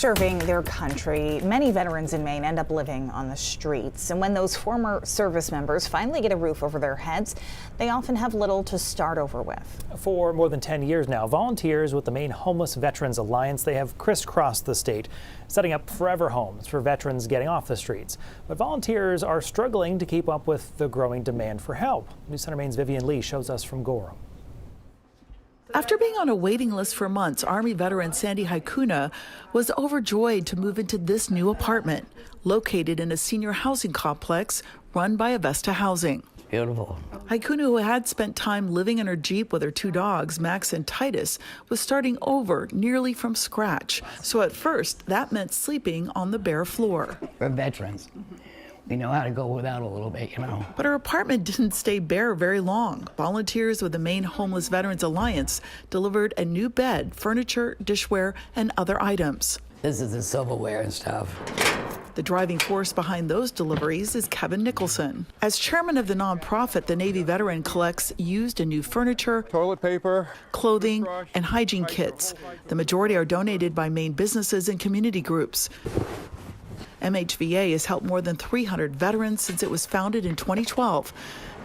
serving their country, many veterans in Maine end up living on the streets. And when those former service members finally get a roof over their heads, they often have little to start over with. For more than 10 years now, volunteers with the Maine Homeless Veterans Alliance, they have crisscrossed the state, setting up forever homes for veterans getting off the streets. But volunteers are struggling to keep up with the growing demand for help. News Center Maine's Vivian Lee shows us from Gorham. After being on a waiting list for months, Army veteran Sandy Haikuna was overjoyed to move into this new apartment, located in a senior housing complex run by Avesta Housing. Beautiful. Haikuna, who had spent time living in her Jeep with her two dogs, Max and Titus, was starting over nearly from scratch. So at first, that meant sleeping on the bare floor. We're veterans. We know how to go without a little bit, you know. But her apartment didn't stay bare very long. Volunteers with the Maine Homeless Veterans Alliance delivered a new bed, furniture, dishware, and other items. This is the silverware and stuff. The driving force behind those deliveries is Kevin Nicholson. As chairman of the nonprofit, the Navy veteran collects used and new furniture, toilet paper, clothing, and hygiene kits. The majority are donated by Maine businesses and community groups. MHVA has helped more than 300 veterans since it was founded in 2012.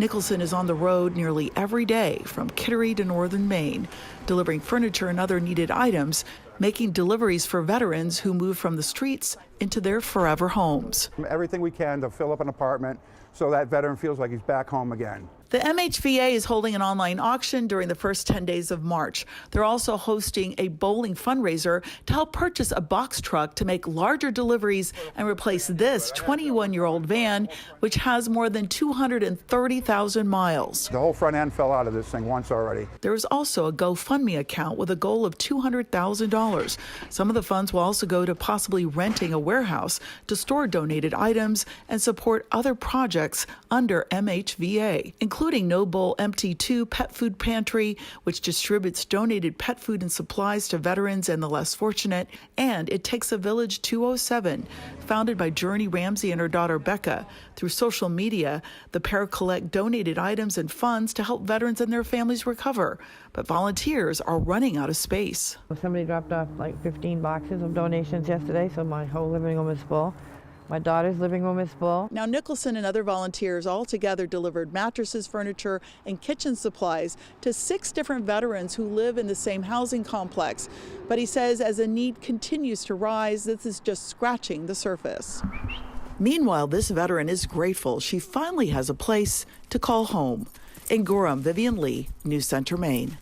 Nicholson is on the road nearly every day from Kittery to northern Maine, delivering furniture and other needed items, making deliveries for veterans who move from the streets into their forever homes. Everything we can to fill up an apartment so that veteran feels like he's back home again. The MHVA is holding an online auction during the first 10 days of March. They're also hosting a bowling fundraiser to help purchase a box truck to make larger deliveries and replace this 21-year-old van, which has more than 230,000 miles. The whole front end fell out of this thing once already. There is also a GoFundMe account with a goal of $200,000. Some of the funds will also go to possibly renting a warehouse to store donated items and support other projects under MHVA, including No Bowl Empty 2 Pet Food Pantry, which distributes donated pet food and supplies to veterans and the less fortunate, and It Takes a Village 207, founded by Journey Ramsey and her daughter Becca. Through social media, the pair collect donated items and funds to help veterans and their families recover. But volunteers are running out of space. Somebody dropped off like 15 boxes of donations yesterday, so my whole living room is full. My daughter's living room is full. Now, Nicholson and other volunteers all together delivered mattresses, furniture, and kitchen supplies to 6 different veterans who live in the same housing complex. But he says as the need continues to rise, this is just scratching the surface. Meanwhile, this veteran is grateful she finally has a place to call home. In Gorham, Vivian Lee, News Center, Maine.